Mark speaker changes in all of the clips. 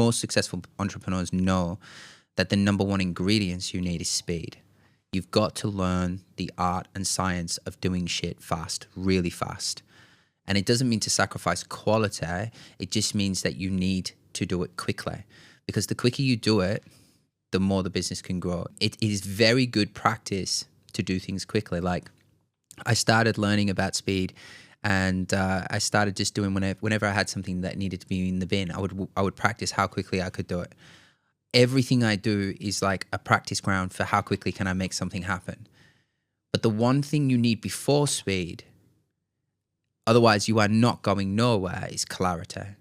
Speaker 1: most successful entrepreneurs know that the number one ingredients you need is speed. You've got to learn the art and science of doing shit fast, really fast. And it doesn't mean to sacrifice quality. It just means that you need to do it quickly, because the quicker you do it, the more the business can grow. It is very good practice to do things quickly. Like, I started learning about speed, and I started just doing whenever I had something that needed to be in the bin, I would practice how quickly I could do it. Everything I do is like a practice ground for how quickly can I make something happen. But the one thing you need before speed, otherwise you are not going nowhere, is clarity.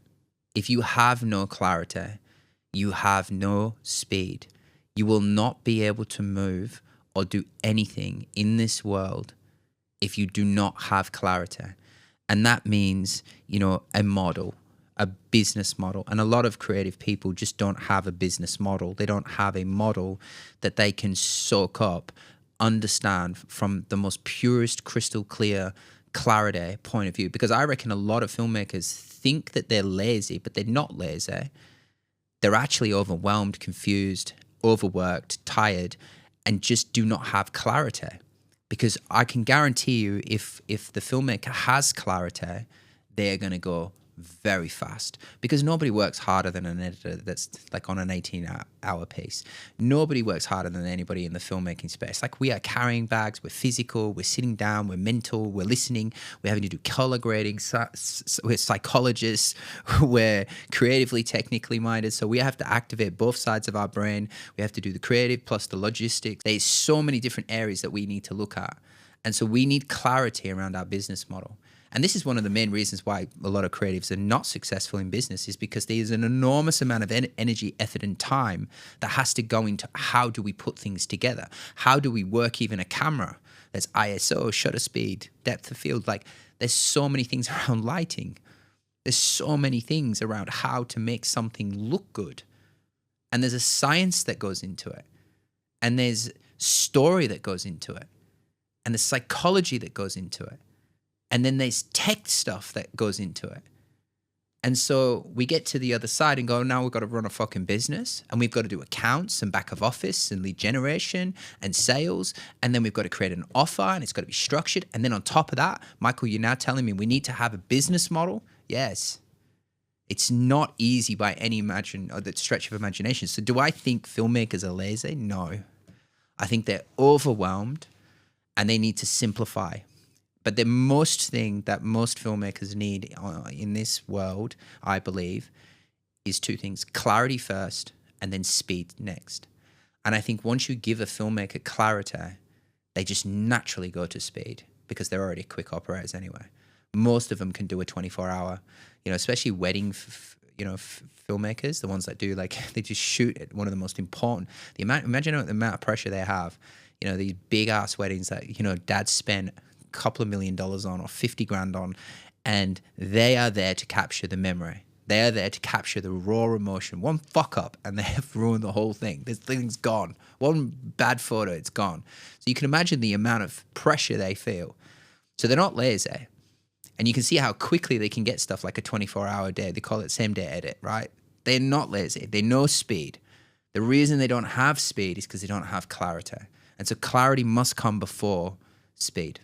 Speaker 1: If you have no clarity, you have no speed. You will not be able to move or do anything in this world if you do not have clarity. And that means, a model, a business model. And a lot of creative people just don't have a business model. They don't have a model that they can soak up, understand from the most purest, crystal clear clarity point of view. Because I reckon a lot of filmmakers think that they're lazy, but they're not lazy. They're actually overwhelmed, confused, overworked, tired, and just do not have clarity. Because I can guarantee you, if the filmmaker has clarity, they're going to go very fast, because nobody works harder than an editor that's like on an 18-hour piece. Nobody works harder than anybody in the filmmaking space. Like, we are carrying bags, we're physical, we're sitting down, we're mental, we're listening, we're having to do color grading, we're psychologists, we're creatively, technically minded. So we have to activate both sides of our brain. We have to do the creative plus the logistics. There's so many different areas that we need to look at. And so we need clarity around our business model. And this is one of the main reasons why a lot of creatives are not successful in business, is because there's an enormous amount of energy, effort, and time that has to go into how do we put things together? How do we work even a camera? There's ISO, shutter speed, depth of field. Like, there's so many things around lighting. There's so many things around how to make something look good. And there's a science that goes into it. And there's story that goes into it. And the psychology that goes into it. And then there's tech stuff that goes into it. And so we get to the other side and go, now we've got to run a fucking business, and we've got to do accounts and back of office and lead generation and sales. And then we've got to create an offer, and it's got to be structured. And then on top of that, Michael, you're now telling me we need to have a business model? Yes. It's not easy by any stretch of imagination. So do I think filmmakers are lazy? No. I think they're overwhelmed and they need to simplify. But the most thing that most filmmakers need in this world, I believe, is two things: clarity first and then speed next. And I think once you give a filmmaker clarity, they just naturally go to speed, because they're already quick operators anyway. Most of them can do a 24-hour, especially wedding, filmmakers, the ones that do, like, they just shoot at one of the most important, imagine the amount of pressure they have, these big ass weddings that, dad spent couple of $1 million on, or 50 grand on, and they are there to capture the memory. They are there to capture the raw emotion. One fuck up and they have ruined the whole thing. This thing's gone. One bad photo, it's gone. So you can imagine the amount of pressure they feel. So they're not lazy. And you can see how quickly they can get stuff like a 24-hour day. They call it same day edit, right? They're not lazy. They know speed. The reason they don't have speed is because they don't have clarity. And so clarity must come before speed.